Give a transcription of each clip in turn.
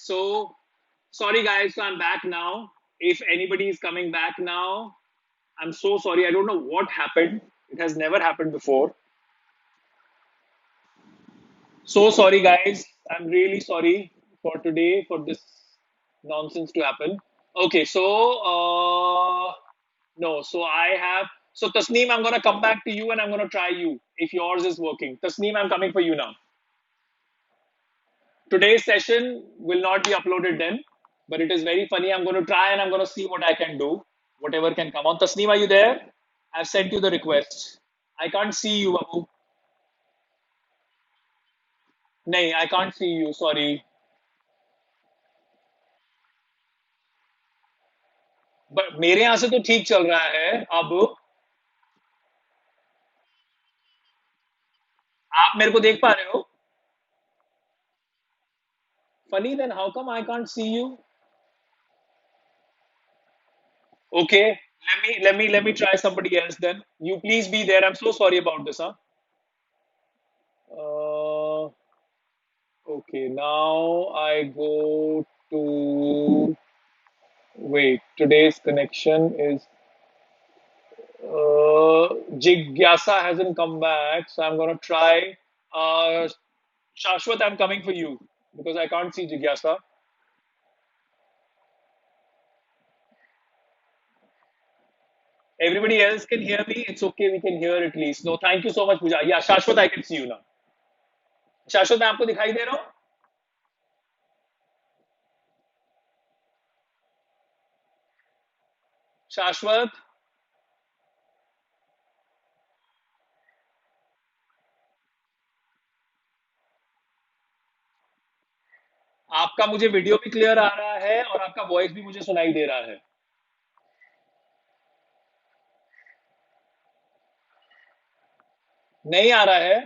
So, sorry guys, so I'm back now. If anybody is coming back now, I'm so sorry. I don't know what happened. It has never happened before. So sorry, guys. I'm really sorry for today for this nonsense to happen. Okay, so no, so I have so Tasneem, I'm gonna come back to you and I'm gonna try you if yours is working. Tasneem, I'm coming for you now. Today's session will not be uploaded then, but it is very funny. I'm going to try and I'm going to see what I can do, whatever can come on. Tasneem, are you there? I've sent you the request. I can't see you, Abu. No, I can't see you. Sorry. But मेरे यहाँ से तो ठीक चल रहा है अब आप मेरे को देख पा रहे हो funny then how come I can't see you okay let me try somebody else then you please be there I'm so sorry about this huh uh, okay now I go to wait today's connection is Jigyasa hasn't come back so I'm gonna try Shashwat I'm coming for you because I can't see Jigyasa. Everybody else can hear me. It's okay. We can hear at least. No, thank you so much, Pooja. Yeah, Shashwat, I can see you now. शाश्वत मैं आपको दिखाई दे रहा हूँ शाश्वत आपका मुझे video भी क्लियर आ रहा है और आपका वॉइस भी मुझे सुनाई दे रहा है नहीं आ रहा है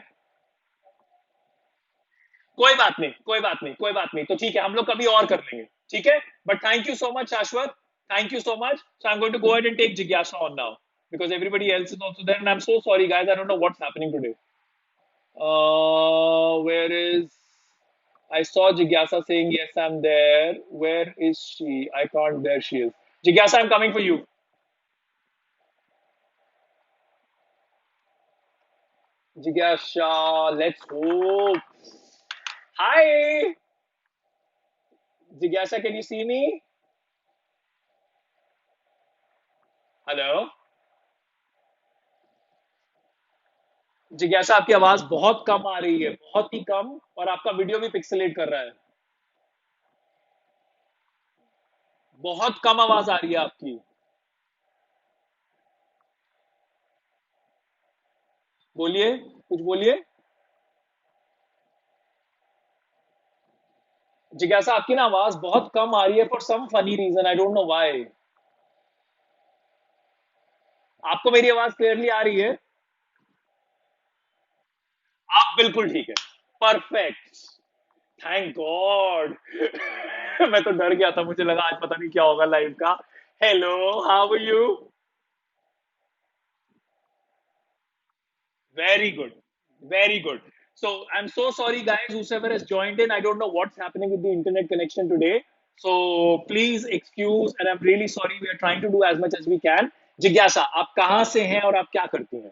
कोई बात नहीं कोई बात नहीं कोई बात नहीं तो ठीक है हम लोग कभी और कर लेंगे ठीक है but thank you so much Shashwat thank you so much so I am going to go ahead and take जिज्ञासा on now because everybody else is also there and I'm so sorry guys I don't know what's happening today where is I saw Jigyasa saying yes I'm there where is she I can't there she is Jigyasa I'm coming for you Jigyasa let's hope hi Jigyasa can you see me hello जिज्ञासा आपकी आवाज बहुत कम आ रही है बहुत ही कम और आपका वीडियो भी पिक्सेलेट कर रहा है बहुत कम आवाज आ रही है आपकी बोलिए कुछ बोलिए जिज्ञासा आपकी ना आवाज बहुत कम आ रही है for some funny reason I don't know why आपको मेरी आवाज क्लियरली आ रही है आप बिल्कुल ठीक है परफेक्ट थैंक गॉड मैं तो डर गया था मुझे लगा आज पता नहीं क्या होगा लाइव का hello how are you Very good. Very good. So I'm so sorry, guys, whoever has joined in. I don't know what's happening with the internet connection today. So please excuse, and I'm really sorry. We are trying to do as much as we can. जिज्ञासा आप कहाँ से हैं और आप क्या करती हैं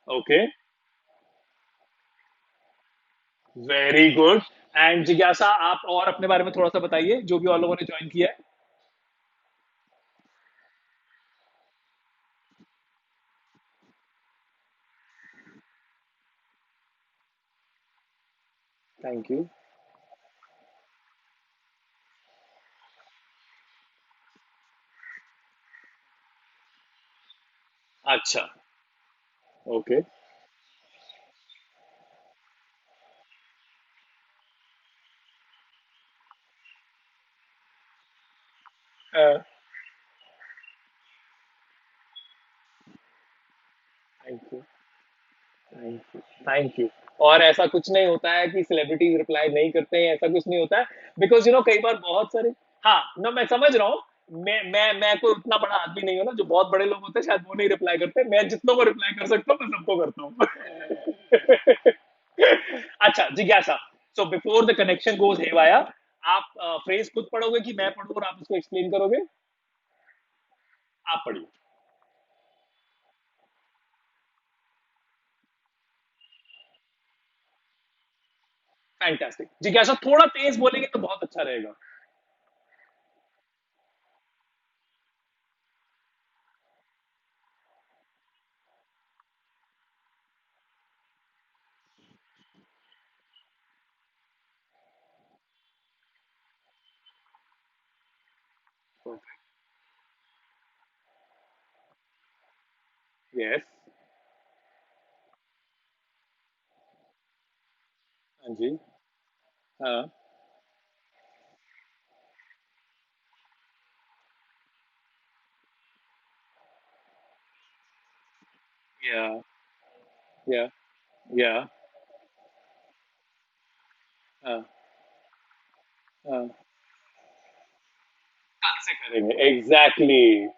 ओके वेरी गुड एंड जिज्ञासा आप और अपने बारे में थोड़ा सा बताइए जो भी और लोगों ने ज्वाइन किया है थैंक यू अच्छा okay thank you thank you thank you और ऐसा कुछ नहीं होता है कि सेलिब्रिटीज रिप्लाई नहीं करते हैं ऐसा कुछ नहीं होता है बिकॉज कई बार बहुत सारे हाँ ना मैं समझ रहा हूँ मैं कोई उतना बड़ा आदमी नहीं हूँ ना जो बहुत बड़े लोग होते हैं शायद वो नहीं रिप्लाई करते मैं जितनों को रिप्लाई कर सकता हूँ मैं सबको करता हूँ अच्छा जिज्ञासा, so before the connection goes haywire, आप फ्रेज खुद पढ़ोगे कि मैं पढ़ूं और आप उसको एक्सप्लेन करोगे? आप पढ़िए। फैंटास्टिक जिज्ञासा, थोड़ा तेज बोलेंगे तो बहुत अच्छा रहेगा। यस। हाँ जी। हाँ। या या या हाँ हाँ, कल से करेंगे एग्जैक्टली।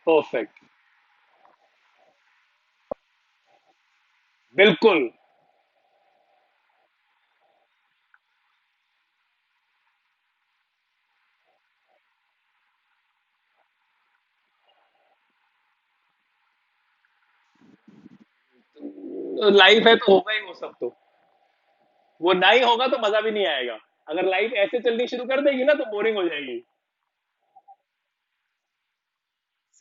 परफेक्ट। बिल्कुल। लाइफ है तो होगा ही वो सब तो। वो नहीं होगा तो मजा भी नहीं आएगा। अगर लाइफ ऐसे चलनी शुरू कर देगी ना तो बोरिंग हो जाएगी।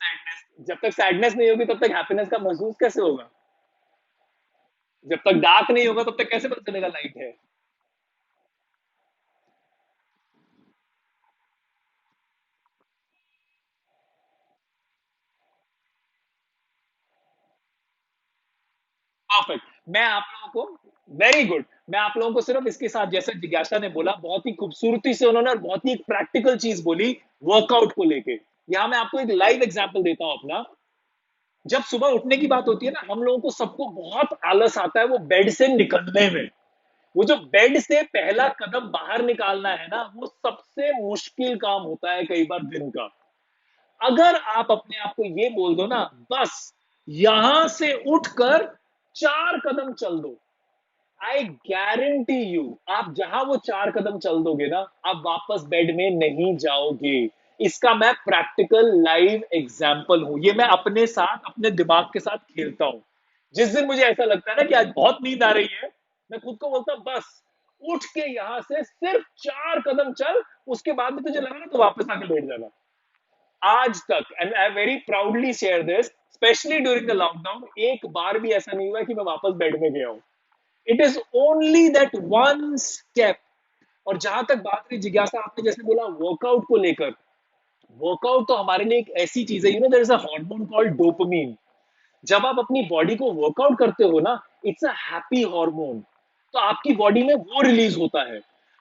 सैडनेस, जब तक सैडनेस नहीं होगी तब तक हैप्पीनेस का महसूस कैसे होगा? जब तक डार्क नहीं होगा तब तक कैसे पता चलेगा लाइट है? परफेक्ट। मैं आप लोगों को वेरी गुड। मैं आप लोगों को सिर्फ इसके साथ, जैसे जिज्ञासा ने बोला, बहुत ही खूबसूरती से उन्होंने और बहुत ही एक प्रैक्टिकल चीज बोली वर्कआउट को लेके। यहां मैं आपको एक लाइव एग्जांपल देता हूं अपना। जब सुबह उठने की बात होती है ना, हम लोगों को सबको बहुत आलस आता है वो बेड से निकलने में। वो जो बेड से पहला कदम बाहर निकालना है ना, वो सबसे मुश्किल काम होता है कई बार दिन का। अगर आप अपने आप को ये बोल दो ना, बस यहां से उठकर 4 कदम चल दो, आई गारंटी यू, आप जहां वो 4 कदम चल दोगे ना, आप वापस बेड में नहीं जाओगे। इसका मैं प्रैक्टिकल लाइव एग्जाम्पल हूं। ये मैं अपने साथ, अपने दिमाग के साथ खेलता हूं। जिस दिन मुझे ऐसा लगता है ना कि आज बहुत नींद आ रही है, मैं खुद को बोलता हूं बस उठ के यहां से सिर्फ 4 कदम चल, उसके बाद में तुझे लगा ना तो वापस आके बैठ जाना। आज तक, and I very proudly share this, specially during the lockdown, एक बार भी ऐसा नहीं हुआ कि मैं वापस बेड में गया हूं। It is only that one step. और जहां तक बात रही जिज्ञासा, आपने जैसे बोला वर्कआउट को लेकर, वर्कआउट तो हमारे लिए एक ऐसी चीज है, there is a hormone called dopamine. जब आप अपनी बॉडी को वर्कआउट करते हो ना, इट्स अ हैप्पी हार्मोन। तो आपकी बॉडी में वो रिलीज होता है।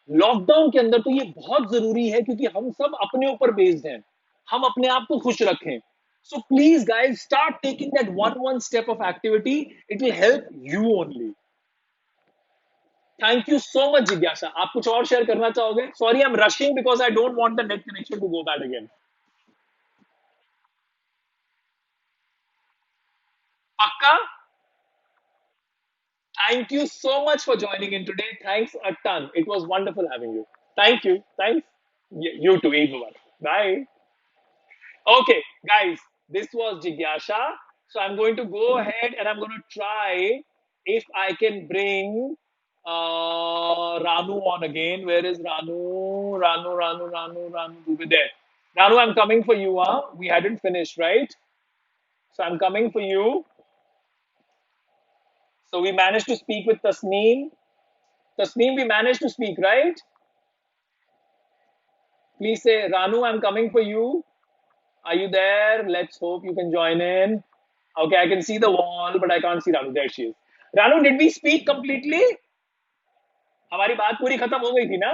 लॉकडाउन के अंदर तो ये बहुत जरूरी है, क्योंकि हम सब अपने ऊपर बेस्ड हैं। हम अपने आप को खुश रखें। So please guys, start taking that one one step of activity. It will help you only. Thank you so much जिज्ञासा। आप कुछ और शेयर करना चाहोगे? Sorry I am rushing because I don't want the net connection to go bad again. पक्का? Thank you so much for joining in today. Thanks a ton. It was wonderful having you. Thank you. Thanks. You too. Everyone. Bye. Okay, guys, this was Jigyasha. So I'm going to go ahead and I'm going to try if I can bring Ranu on again. Where is Ranu? Ranu. Over there. Ranu, I'm coming for you. Huh? We hadn't finished, right? So I'm coming for you. So we managed to speak with Tasneem. Tasneem, we managed to speak, right? Please say, Ranu, I'm coming for you. Are you there? Let's hope you can join in. Okay, I can see the wall, but I can't see Ranu. There she is. Ranu, did we speak completely? हमारी बात पूरी खत्म हो गई थी ना?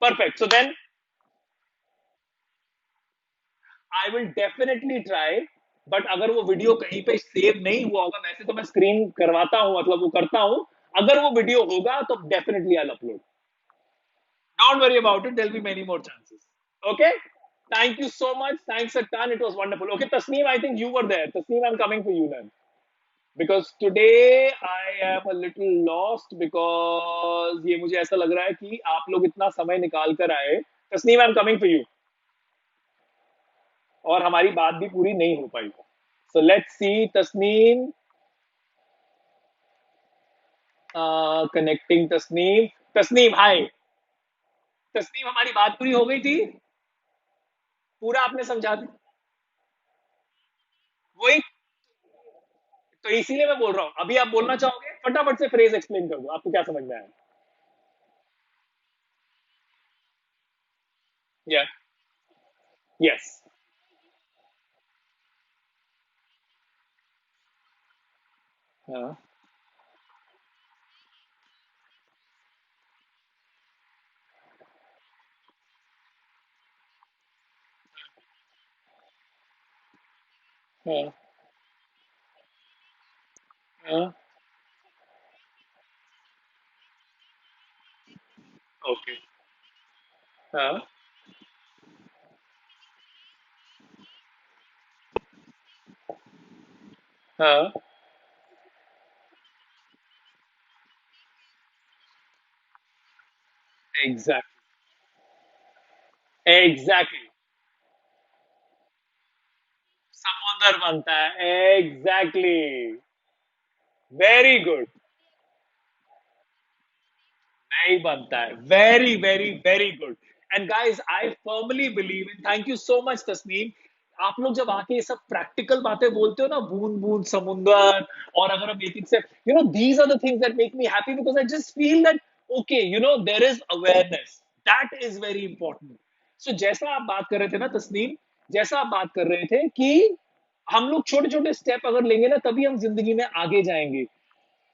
Perfect. So then I will definitely try. But अगर वो वीडियो कहीं पे सेव नहीं हुआ होगा, वैसे तो मैं स्क्रीन करवाता हूँ, मतलब वो करता हूँ। अगर वो वीडियो होगा तो definitely I upload. Don't worry about it. There'll be many more chances. Okay. Thank you so much. Thanks a ton. It was wonderful. Okay, Tasneem, I think you were there. Tasneem, I'm coming for you then. Because today I am a little lost because ये मुझे ऐसा लग रहा है कि आप लोग इतना समय निकाल कर आए. Tasneem, I am coming for you. और हमारी बात भी पूरी नहीं हो पाई. So let's see. Tasneem, connecting. Tasneem. Tasneem, hi. Tasneem, हमारी बात पूरी हो गई थी. पूरा आपने समझा दी. वही तो इसीलिए मैं बोल रहा हूँ. अभी आप बोलना चाहोगे, फटाफट से फ्रेज एक्सप्लेन कर दो. आपको क्या समझ में आया? या. यस. हाँ. हाँ. हाँ. ओके. हाँ. हाँ. एग्जैक्ट. एग्जैक्टली. समुंदर बनता है. एग्जैक्टली. Very good. नहीं बनता है. Very very very good. And guys, I firmly believe in. Thank you so much Tasneem. आप लोग जब आके ये सब प्रैक्टिकल बातें बोलते हो ना, बूंद बूंद समुंदर, और अगर हम एक एक से, these are the things that make me happy, because I just feel that okay, there is awareness. That is very important. So जैसा आप बात कर रहे थे ना तस्नीम, जैसा आप बात कर रहे थे कि हम लोग छोटे छोटे स्टेप अगर लेंगे ना, तभी हम जिंदगी में आगे जाएंगे.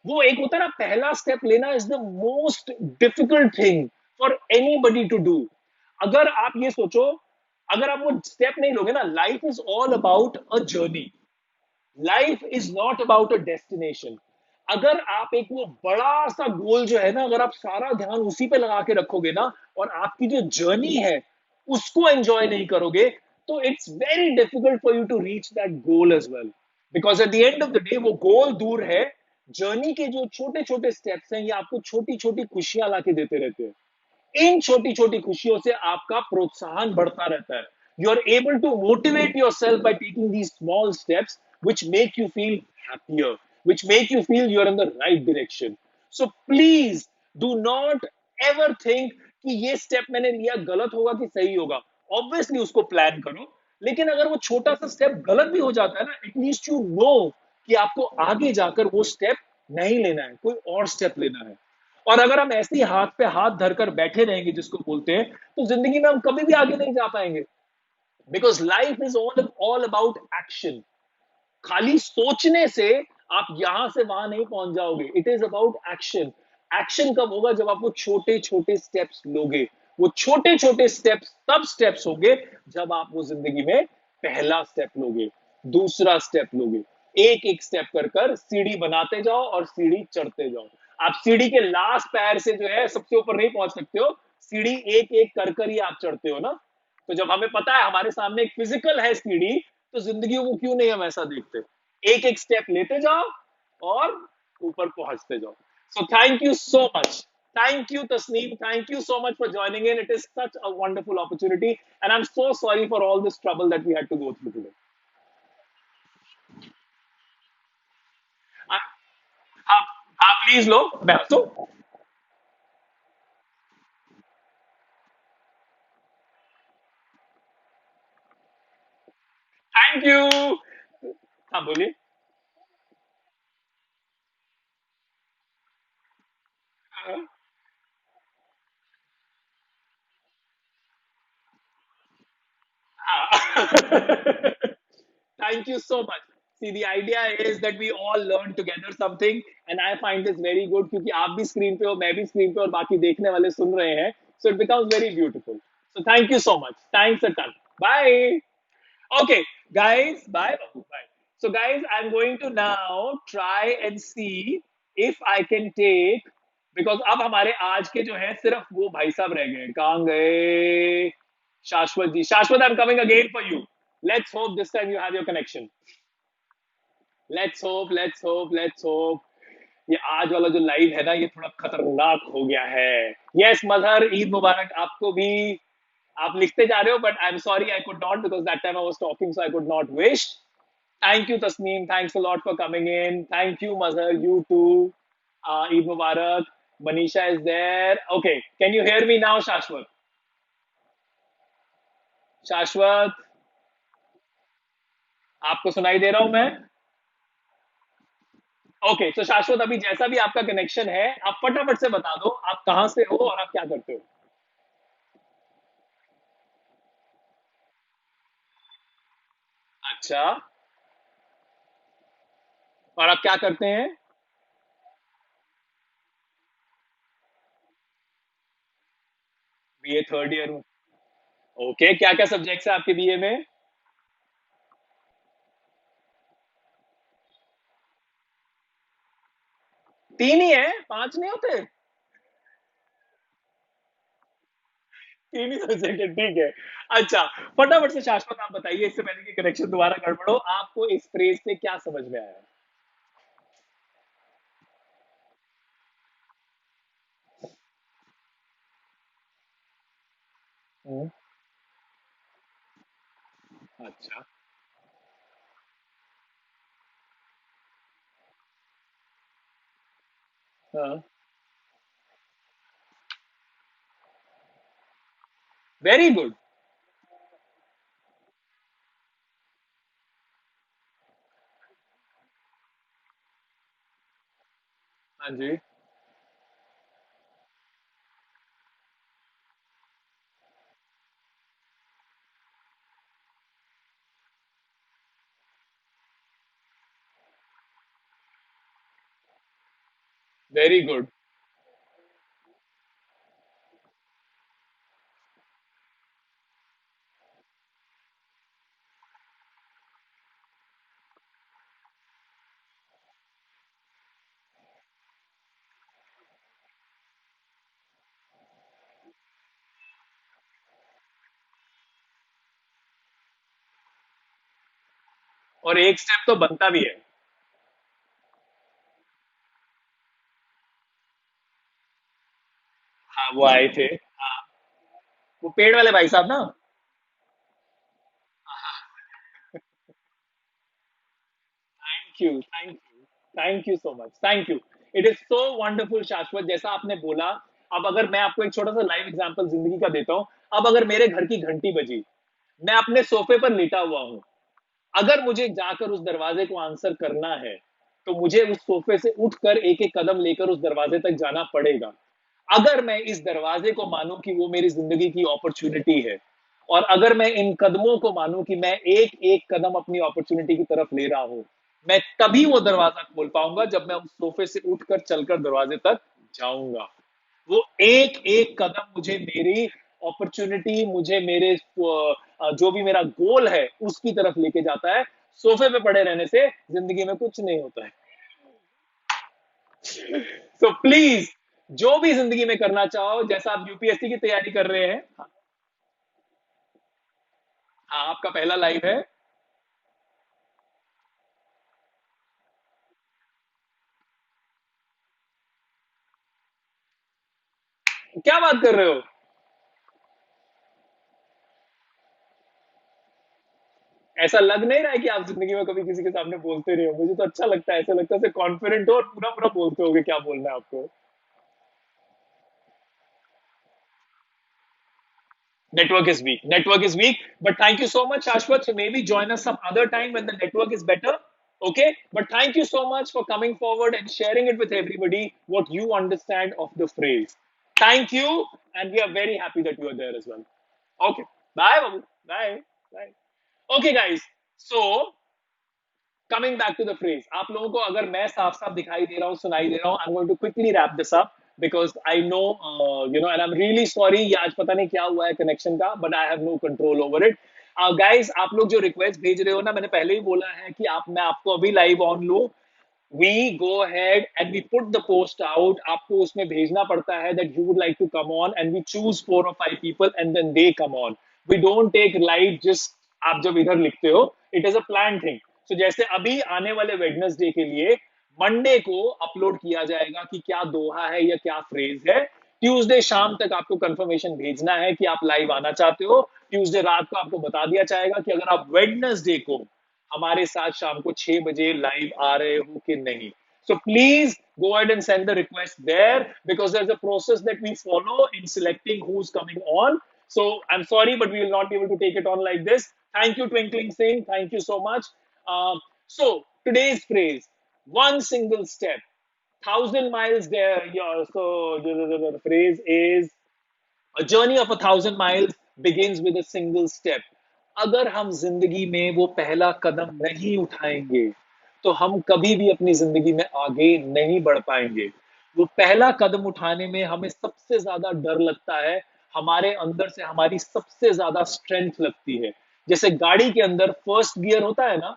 वो एक होता है ना, पहला स्टेप लेना is the most difficult thing for anybody to do. अगर आप ये सोचो, अगर आप वो स्टेप नहीं लोगे ना, life is all about a journey. Life is not about a destination. अगर आप एक वो बड़ा सा गोल जो है ना, अगर आप सारा ध्यान उसी पे लगा के रखोगे ना, और आपकी जो जर्नी है उसको एंजॉय नहीं करोगे, तो it's very difficult for you to reach that goal as well. Because at the end of the day वो गोल दूर है. जर्नी के जो छोटे छोटे स्टेप्स हैं, ये आपको छोटी छोटी खुशियां लाके देते रहते हैं. इन छोटी छोटी खुशियों से आपका प्रोत्साहन बढ़ता रहता है. You are able to motivate yourself by taking these small steps which make you feel happier, which make you feel you are in the right direction. So please do not ever think कि ये step मैंने लिया गलत होगा कि सही होगा. Obviously उसको प्लान करो, लेकिन अगर वो छोटा सा स्टेप गलत भी हो जाता है ना, एटलीस्ट यू नो कि आपको आगे जाकर वो स्टेप नहीं लेना है, कोई और स्टेप लेना है. और अगर हम ऐसे ही हाथ पे हाथ धरकर बैठे रहेंगे, जिसको बोलते हैं, तो जिंदगी में हम कभी भी आगे नहीं जा पाएंगे. Because life is all all about action. खाली सोचने से आप यहां से वहां नहीं पहुंच जाओगे. It is about action. Action कब होगा? जब आप वो छोटे छोटे स्टेप्स लोगे. वो छोटे छोटे स्टेप्स तब स्टेप्स होंगे जब आप वो जिंदगी में पहला स्टेप लोगे, दूसरा स्टेप लोगे. एक एक स्टेप कर कर सीढ़ी बनाते जाओ और सीढ़ी चढ़ते जाओ. आप सीढ़ी के लास्ट पैर से जो है सबसे ऊपर नहीं पहुंच सकते हो. सीढ़ी एक एक कर कर ही आप चढ़ते हो ना. तो जब हमें पता है हमारे सामने एक फिजिकल है सीढ़ी, तो जिंदगी को क्यों नहीं हम ऐसा देखते. एक एक स्टेप लेते जाओ और ऊपर पहुंचते जाओ. So thank you so much. Thank you, Tasneem. Thank you so much for joining in. It is such a wonderful opportunity. And I'm so sorry for all this trouble that we had to go through today. हाँ. हाँ. हाँ, please लो. मैं तो. Thank you. हाँ, बोलिए. हाँ. Thank you so much. See, the idea is that we all learn together something, and I find this very good क्योंकि आप भी स्क्रीन पे हो, मैं भी स्क्रीन पे, और बाकी देखने वाले सुन रहे हैं. So it becomes very beautiful. So thank you so much. Thanks a ton. Bye. Okay, guys. Bye. Babu. Bye. So, guys, I'm going to now try and see if I can take because अब हमारे आज के जो है सिर्फ वो भाई साहब रह गए, कहाँ गए? शाश्वत जी, शाश्वत, आई am coming again for you. Let's hope this time you have your connection. Let's hope, let's hope, let's hope. ये आज वाला जो लाइव है ना, ये थोड़ा खतरनाक हो गया है। यस मजहर, ईद मुबारक आपको भी। आप लिखते जा रहे हो, but I am sorry I could not, because that time I was talking, so I could not wish. Thank you Tasneem, thanks a lot for coming in. Thank you Mazhar, you too. Eid Mubarak. Manisha is there. Okay, can you hear me now, Shashwat? शाश्वत, आपको सुनाई दे रहा हूं मैं? Okay, तो शाश्वत अभी जैसा भी आपका कनेक्शन है, आप फटाफट से बता दो आप कहां से हो और आप क्या करते हो। अच्छा, और आप क्या करते हैं? बीए थर्ड ईयर में। ओके, क्या क्या सब्जेक्ट्स है आपके बीए में? तीन ही है, पांच नहीं होते? तीन ही सब्जेक्ट है, ठीक है। अच्छा, फटाफट से शाश्वत आप बताइए, इससे पहले कि कनेक्शन दोबारा गड़बड़ो, आपको इस फ्रेज से क्या समझ में आया? हम्म, अच्छा। हाँ, वेरी गुड। हाँ जी, वेरी गुड। और एक स्टेप तो बनता भी है। हाँ, वो आए थे। हाँ, वो पेड़ वाले भाई साहब ना। Thank you, thank you, thank you so much, thank you. It is so wonderful शाश्वत, जैसा आपने बोला। अब अगर मैं आपको एक छोटा सा लाइव एग्जांपल जिंदगी का देता हूँ। अब अगर मेरे घर की घंटी बजी, मैं अपने सोफे पर लेटा हुआ हूँ, अगर मुझे जाकर उस दरवाजे को आंसर करना है, तो मुझे उस सोफे से उठकर एक एक कदम लेकर उस दरवाजे तक जाना पड़ेगा। अगर मैं इस दरवाजे को मानूं कि वो मेरी जिंदगी की अपॉर्चुनिटी है, और अगर मैं इन कदमों को मानूं कि मैं एक एक कदम अपनी अपॉर्चुनिटी की तरफ ले रहा हूं, मैं तभी वो दरवाजा खोल पाऊंगा जब मैं उस सोफे से उठकर चलकर दरवाजे तक जाऊंगा। वो एक एक कदम मुझे मेरी अपॉर्चुनिटी, मुझे मेरे जो भी मेरा गोल है उसकी तरफ लेके जाता है। सोफे पे पड़े रहने से जिंदगी में कुछ नहीं होता है। सो प्लीज, जो भी जिंदगी में करना चाहो, जैसा आप यूपीएससी की तैयारी कर रहे हैं। हाँ, आपका पहला लाइव है। क्या बात कर रहे हो? ऐसा लग नहीं रहा है कि आप जिंदगी में कभी किसी के सामने बोलते रहे हो? मुझे तो अच्छा लगता है, ऐसा लगता है कॉन्फिडेंट हो और पूरा पूरा बोलते होगे क्या बोलना है आपको। Network is weak. Network is weak. But thank you so much, Ashwat. So maybe join us some other time when the network is better. Okay. But thank you so much for coming forward and sharing it with everybody what you understand of the phrase. Thank you. And we are very happy that you are there as well. Okay. Bye, Babu. Bye. Bye. Okay, guys. So coming back to the phrase, आप लोगों को अगर मैं साफ साफ दिखाई दे रहा हूँ, सुनाई दे रहा हूँ, I am going to quickly wrap this up, because I know, you know, and I am really sorry, ये आज पता नहीं क्या हुआ है कनेक्शन का, but I have no control over it. Guys, आप लोग जो रिक्वेस्ट भेज रहे हो ना, मैंने पहले ही बोला है कि आप, मैं आपको अभी लाइव ऑन लूं, we go ahead and we put the post out. आपको उसमें भेजना पड़ता है that you would like to come on, and we choose 4 or 5 people and then they come on. We don't take live just आप जब इधर लिखते हो. It is a planned thing. So जैसे अभी आने वाले वेडनेसडे के लिए मंडे को अपलोड किया जाएगा कि क्या दोहा है या क्या फ्रेज है. ट्यूसडे शाम तक आपको कंफर्मेशन भेजना है कि आप लाइव आना चाहते हो. ट्यूसडे रात को आपको बता दिया जाएगा कि अगर आप वेडनेसडे को हमारे साथ शाम को 6 बजे लाइव आ रहे हो कि नहीं. So please go ahead and send the request there, because there's a process that we follow in selecting who's coming on. So I'm sorry, but we will not be able to take it on like this. Thank you, Twinkling Singh. Thank you so much. So today's phrase: one single step, 1,000 miles there. Yeah, so the phrase is a journey of 1,000 miles begins with a single step. अगर हम जिंदगी में वो पहला कदम नहीं उठाएंगे तो हम कभी भी अपनी जिंदगी में आगे नहीं बढ़ पाएंगे. वो पहला कदम उठाने में हमें सबसे ज्यादा डर लगता है. हमारे अंदर से हमारी सबसे ज्यादा स्ट्रेंथ लगती है. जैसे गाड़ी के अंदर फर्स्ट गियर होता है ना.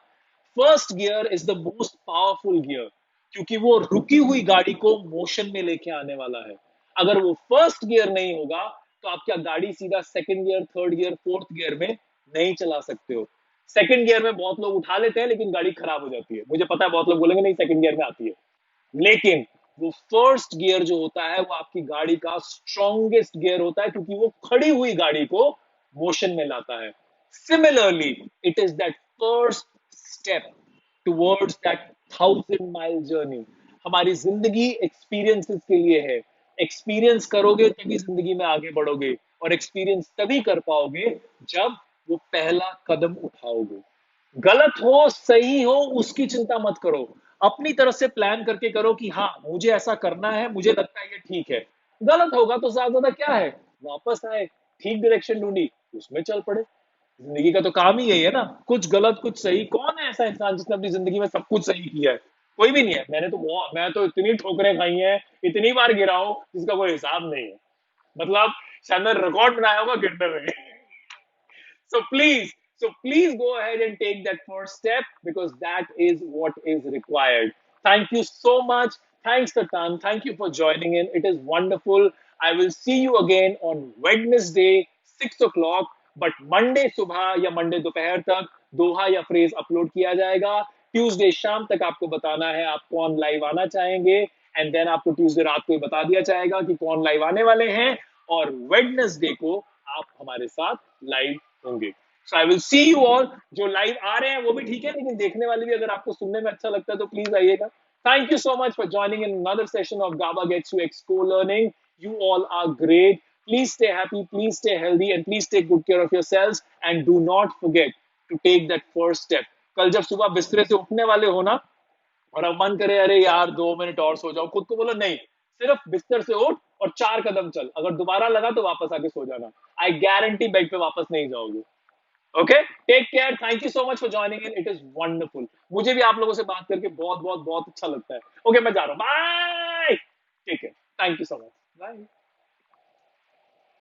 First gear is the most powerful gear, क्योंकि वो रुकी हुई गाड़ी को मोशन में लेके आने वाला है. अगर वो फर्स्ट गियर नहीं होगा तो आप क्या गाड़ी सीधा second gear, third gear, fourth gear में नहीं चला सकते हो. सेकंड गियर में बहुत लोग उठा लेते हैं लेकिन गाड़ी खराब हो जाती है. मुझे पता है बहुत लोग बोलेंगे नहीं सेकंड गियर में आती है, लेकिन वो फर्स्ट गियर जो होता है वो आपकी गाड़ी का स्ट्रॉन्गेस्ट गियर होता है, क्योंकि वो खड़ी हुई गाड़ी को मोशन में लाता है. Similarly it is that first step towards that 1,000 mile journey. हमारी जिंदगी एक्सपीरियंसेस के लिए है. एक्सपीरियंस करोगे तभी जिंदगी में आगे बढ़ोगे, और एक्सपीरियंस तभी कर पाओगे जब वो पहला कदम उठाओगे. गलत हो सही हो उसकी चिंता मत करो. अपनी तरफ से प्लान करके करो कि हाँ मुझे ऐसा करना है, मुझे लगता है ये ठीक है. गलत होगा तो ज्यादा क्या है, वापस आए, ठीक डायरेक्शन ढूंढी, उसमें चल पड़े. जिंदगी का तो काम ही यही है ना, कुछ गलत कुछ सही. कौन है ऐसा इंसान जिसने अपनी जिंदगी में सब कुछ सही किया है? कोई भी नहीं है. मैं तो इतनी ठोकरें खाई हैं, इतनी बार गिरा हूं जिसका कोई हिसाब नहीं है. मतलब शायद मैं रिकॉर्ड बनाया होगा गिरने में. So please go ahead and take that first step, because that is what is required. Thank you so much. Thanks, Tatan. Thank you for joining in. It is wonderful. I will see you again on Wednesday, 6 o'clock. But Monday सुबह या Monday दोपहर तक दोहा या phrase upload किया जाएगा. Tuesday शाम तक आपको बताना है आप कौन लाइव आना चाहेंगे, एंड देन आपको ट्यूसडे रात को बता दिया जाएगा कि कौन लाइव आने वाले हैं, और वेडनेसडे को आप हमारे साथ लाइव होंगे. So I will see you all. जो लाइव आ रहे हैं वो भी ठीक है, लेकिन देखने वाले भी अगर आपको सुनने में अच्छा लगता है तो प्लीज आइएगा. Thank you so much for joining in another session of GABA Gets You X Co-Learning. You all are great. Please stay happy, please stay healthy, and please take good care of yourselves. And do not forget to take that first step. कल जब सुबह बिस्तरे से उठने वाले हो ना, और अब मन करे अरे यार 2 मिनट और सो जाओ, खुद को बोलो नहीं, सिर्फ बिस्तर से उठ और 4 कदम चल. अगर दोबारा लगा तो वापस आके सो जाना. आई गारंटी बेड पे वापस नहीं जाओगे. Okay, take care. Thank you so much for joining in. It is wonderful. मुझे भी आप लोगों से बात करके बहुत बहुत बहुत अच्छा लगता है. ओके, मैं जा रहा हूँ. Bye. Take care. Thank you so much. Bye.